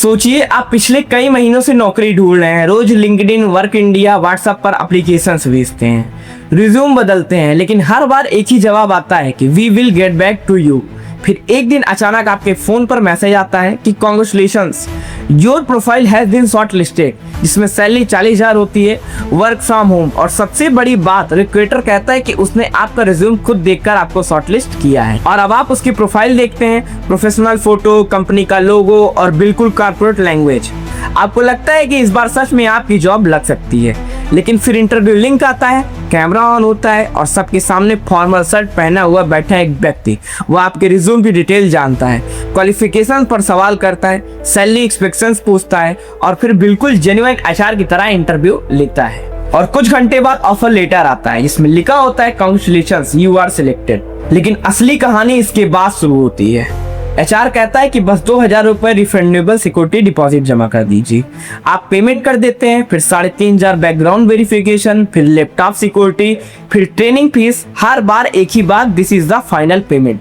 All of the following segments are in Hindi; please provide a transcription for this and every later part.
सोचिए आप पिछले कई महीनों से नौकरी ढूंढ रहे हैं। रोज लिंक्डइन, वर्क इंडिया, व्हाट्सएप पर एप्लीकेशंस भेजते हैं, रिज्यूम बदलते हैं, लेकिन हर बार एक ही जवाब आता है कि we will get back to you. फिर एक दिन अचानक आपके फोन पर मैसेज आता है कि congratulations, your profile has been shortlisted, जिसमें सैलरी 40,000 होती है, वर्क फ्रॉम होम, और सबसे बड़ी बात रिक्रूटर कहता है कि उसने आपका रिज्यूम खुद देखकर आपको शॉर्टलिस्ट किया है। और अब आप उसकी प्रोफाइल देखते हैं, प्रोफेशनल फोटो, कंपनी का लोगो और बिल्कुल कॉर्पोरेट लैंग्वेज। आपको लगता है कि इस बार सच में आपकी जॉब लग सकती है, लेकिन फिर इंटरव्यू लिंक आता है, कैमरा ऑन होता है और सबके सामने फॉर्मल शर्ट पहना हुआ बैठा एक व्यक्ति। वो आपके रिज्यूम की डिटेल जानता है, क्वालिफिकेशन पर सवाल करता है, सैलरी एक्सपेक्टेशंस पूछता है और फिर बिल्कुल जेन्युइन एचआर की तरह इंटरव्यू लेता है। और कुछ घंटे बाद ऑफर लेटर आता है जिसमें लिखा होता है कांग्रेचुलेशंस, यू आर सिलेक्टेड। लेकिन असली कहानी इसके बाद शुरू होती है। एचआर कहता है कि बस 2,000 रुपए रिफंडेबल सिक्योरिटी डिपॉजिट जमा कर दीजिए। आप पेमेंट कर देते हैं, फिर 3,500 बैकग्राउंड वेरिफिकेशन, फिर लैपटॉप सिक्योरिटी, फिर ट्रेनिंग फीस। हर बार एक ही बात, this is the final payment.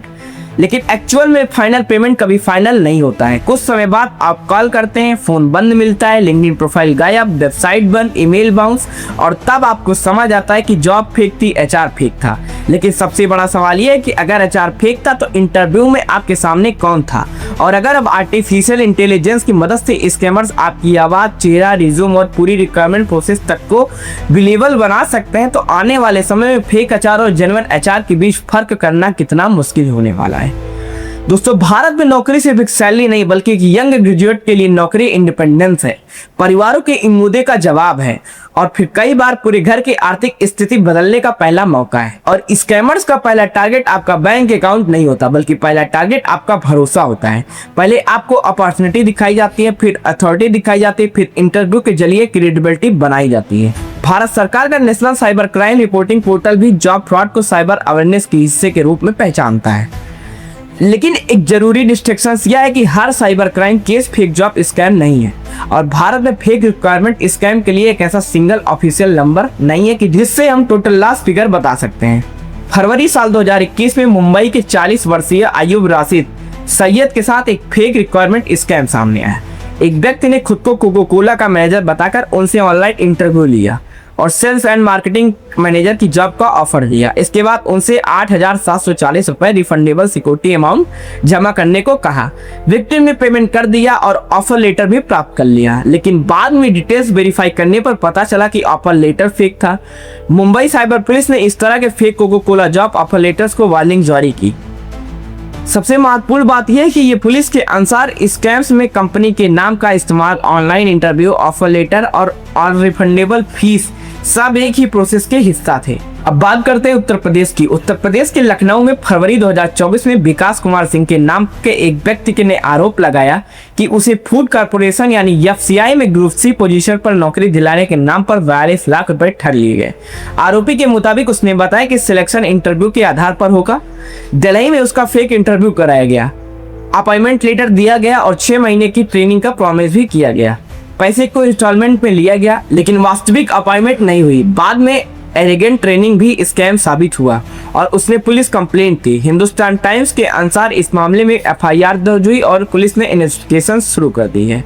लेकिन एक्चुअल में फाइनल पेमेंट कभी फाइनल नहीं होता है। कुछ समय बाद आप कॉल करते हैं, फोन बंद मिलता है, लिंक्डइन प्रोफाइल गायब, वेबसाइट बंद, ईमेल बाउंस, और तब आपको समझ आता है कि जॉब फेक थी, एचआर फेक था। लेकिन सबसे बड़ा सवाल यह है कि अगर एचआर फेक था तो इंटरव्यू में आपके सामने कौन था? और अगर अब आर्टिफिशियल इंटेलिजेंस की मदद से स्कैमर्स आपकी आवाज, चेहरा, रिज्यूम और पूरी रिक्वायरमेंट प्रोसेस तक को बिलीवेबल बना सकते हैं, तो आने वाले समय में फेक एचआर और जेन्युइन एचआर के बीच फर्क करना कितना मुश्किल होने वाला है। दोस्तों, भारत में नौकरी सिर्फ एक सैलरी नहीं बल्कि एक यंग ग्रेजुएट के लिए नौकरी इंडिपेंडेंस है, परिवारों के इन मुद्दे का जवाब है, और फिर कई बार पूरे घर की आर्थिक स्थिति बदलने का पहला मौका है। और स्कैमर्स का पहला टारगेट आपका बैंक अकाउंट नहीं होता, बल्कि पहला टारगेट आपका भरोसा होता है। पहले आपको अपॉर्चुनिटी दिखाई जाती है, फिर अथॉरिटी दिखाई जाती है, फिर इंटरव्यू के जरिए क्रेडिबिलिटी बनाई जाती है। भारत सरकार का national cyber crime reporting portal भी जॉब फ्रॉड को साइबर अवेयरनेस के हिस्से के रूप में पहचानता है। लेकिन एक जरूरी डिस्ट्रैक्शन यह है कि हर cyber crime case fake job scam नहीं है, और भारत में फेक रिक्वायरमेंट स्कैम के लिए एक ऐसा सिंगल ऑफिशियल नंबर नहीं है कि जिससे हम टोटल लॉस फिगर बता सकते हैं। फरवरी साल 2021 में मुंबई के 40 वर्षीय अयूब राशिद सैयद के साथ एक फेक रिक्वायरमेंट स्कैम सामने आया। एक व्यक्ति ने खुद को कोका कोला का मैनेजर बताकर उनसे ऑनलाइन इंटरव्यू लिया और सेल्स एंड मार्केटिंग मैनेजर की जॉब का ऑफर दिया। इसके बाद उनसे 8,740 रुपए रिफंडेबल सिक्योरिटी अमाउंट जमा करने को कहा। विक्टिम ने पेमेंट कर दिया और ऑफर लेटर भी प्राप्त कर लिया, लेकिन बाद में डिटेल्स वेरीफाई करने पर पता चला कि ऑफर लेटर फेक था। मुंबई साइबर पुलिस ने इस तरह के fake Coca Cola job offer letters को वार्निंग जारी की। सबसे महत्वपूर्ण बात यह है कि ये पुलिस के अनुसार स्कैम्स में कंपनी के नाम का इस्तेमाल, ऑनलाइन इंटरव्यू, ऑफर लेटर और रिफंडेबल फीस सब एक ही प्रोसेस के हिस्सा थे। अब बात करते हैं उत्तर प्रदेश की। उत्तर प्रदेश के लखनऊ में फरवरी 2024 में विकास कुमार सिंह के नाम के एक व्यक्ति ने आरोप लगाया कि उसे फूड कॉर्पोरेशन यानी एफसीआई में ग्रुप सी पोजीशन पर नौकरी दिलाने के नाम पर 42 लाख रुपए ठग लिए गए। आरोपी के मुताबिक उसने बताया कि सिलेक्शन इंटरव्यू के आधार पर होगा। दिल्ली में उसका फेक इंटरव्यू कराया गया, अपॉइंटमेंट लेटर दिया गया और 6 महीने की ट्रेनिंग का प्रॉमिस भी किया गया। पैसे को इंस्टॉलमेंट में लिया गया, लेकिन वास्तविक अपॉइंटमेंट नहीं हुई। बाद में एलिगेंट ट्रेनिंग भी स्कैम साबित हुआ और उसने पुलिस कंप्लेंट की। हिंदुस्तान टाइम्स के अनुसार इस मामले में एफआईआर दर्ज हुई और पुलिस ने इन्वेस्टिगेशन शुरू कर दी है।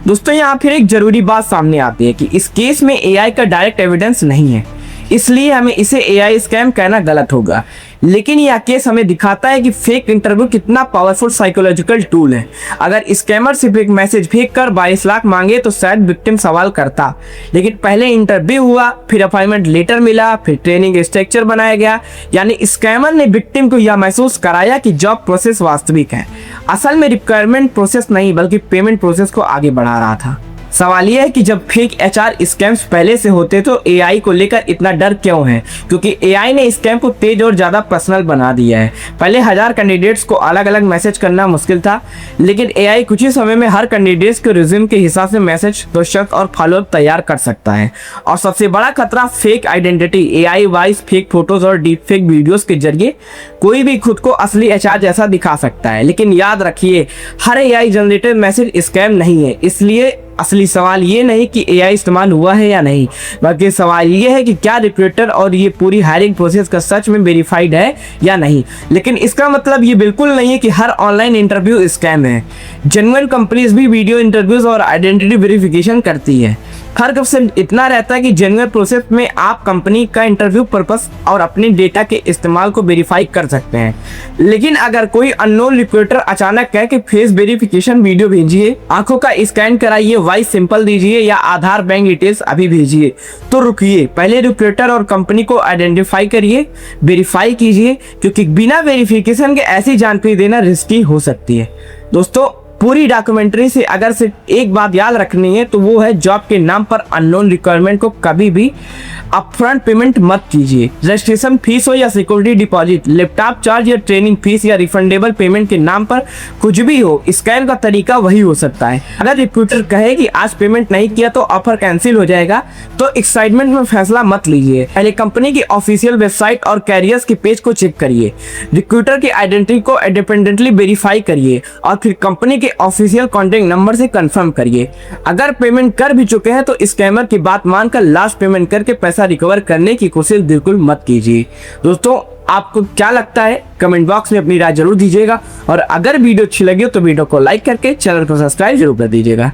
दोस्तों, यहाँ फिर एक जरूरी बात सामने आती है कि इस केस में एआई का डायरेक्ट एविडेंस नहीं है, इसलिए हमें इसे एआई स्कैम कहना गलत होगा। लेकिन यह केस हमें दिखाता है कि फेक इंटरव्यू कितना पावरफुल साइकोलॉजिकल टूल है। अगर स्कैमर सिर्फ एक मैसेज भेज कर 22 लाख मांगे तो शायद विक्टिम सवाल करता, लेकिन पहले इंटरव्यू हुआ, फिर अपॉइंटमेंट लेटर मिला, फिर ट्रेनिंग स्ट्रक्चर बनाया गया। यानी स्कैमर ने विक्टिम को यह महसूस कराया कि जॉब प्रोसेस वास्तविक है। असल में रिक्वायरमेंट प्रोसेस नहीं बल्कि पेमेंट प्रोसेस को आगे बढ़ा रहा था। सवाल यह है कि जब फेक एचआर स्कैम्स पहले से होते तो एआई को लेकर इतना डर क्यों है? क्योंकि एआई ने स्कैम को तेज और ज्यादा पर्सनल बना दिया है। पहले 1000 कैंडिडेट्स को अलग अलग मैसेज करना मुश्किल था, लेकिन एआई कुछ ही समय में हर कैंडिडेट्स के रिज्यूम के हिसाब से मैसेज, क्वेश्चन और फॉलोअप तैयार कर सकता है। और सबसे बड़ा खतरा fake identity. AI voice, fake photos और डीप फेक वीडियोस के जरिए कोई भी खुद को असली एचआर जैसा दिखा सकता है। लेकिन याद रखिए, हर एआई जनरेटेड मैसेज स्कैम नहीं है, इसलिए असली सवाल ये नहीं कि एआई इस्तेमाल हुआ है या नहीं, बल्कि सवाल ये है कि क्या रिक्रूटर और ये पूरी हायरिंग प्रोसेस का सच में वेरीफाइड है या नहीं। लेकिन इसका मतलब ये बिल्कुल नहीं है कि हर ऑनलाइन इंटरव्यू स्कैम है। जेन्युइन कंपनीज भी वीडियो इंटरव्यूज और आइडेंटिटी वेरिफिकेशन करती है। फर्क सिर्फ इतना रहता है कि जेन्युइन प्रोसेस में आप कंपनी का इंटरव्यू पर्पस और अपने डेटा के इस्तेमाल को वेरीफाई कर सकते हैं। लेकिन अगर कोई अननोन रिक्रूटर अचानक कहे कि फेस वेरिफिकेशन वीडियो भेजिए, आंखों का स्कैन कराइए, वॉइस सिंपल दीजिए या आधार बैंक डिटेल्स अभी भेजिए, तो रुकिए, पहले रिक्रूटर और कंपनी को आइडेंटिफाई करिए, वेरीफाई कीजिए, क्योंकि बिना वेरिफिकेशन के ऐसी जानकारी देना रिस्की हो सकती है। दोस्तों, पूरी डॉक्यूमेंट्री से अगर सिर्फ एक बात याद रखनी है तो वो है जॉब के नाम पर अननोन रिक्वायरमेंट को कभी भी अपफ्रंट पेमेंट मत कीजिए। रजिस्ट्रेशन फीस हो या सिक्योरिटी डिपॉजिट, लैपटॉप चार्ज या ट्रेनिंग फीस या रिफंडेबल पेमेंट के नाम पर कुछ भी हो, स्कैम का तरीका वही हो सकता है। अगर रिक्रूटर कहे कि आज पेमेंट नहीं किया तो ऑफर कैंसिल हो जाएगा, तो एक्साइटमेंट में फैसला मत लीजिए। पहले कंपनी की ऑफिशियल वेबसाइट और कैरियर्स के पेज को चेक करिए, रिक्रूटर की आइडेंटिटी को इंडिपेंडेंटली वेरीफाई करिए और फिर कंपनी के ऑफिशियल कॉन्टैक्ट नंबर से कंफर्म करिए। अगर पेमेंट कर भी चुके हैं तो स्कैमर की बात मानकर लास्ट पेमेंट करके पैसा रिकवर करने की कोशिश बिल्कुल मत कीजिए। दोस्तों, आपको क्या लगता है कमेंट बॉक्स में अपनी राय जरूर दीजिएगा और अगर वीडियो अच्छी लगी हो तो वीडियो को लाइक करके चैनल को सब्सक्राइब जरूर कर दीजिएगा।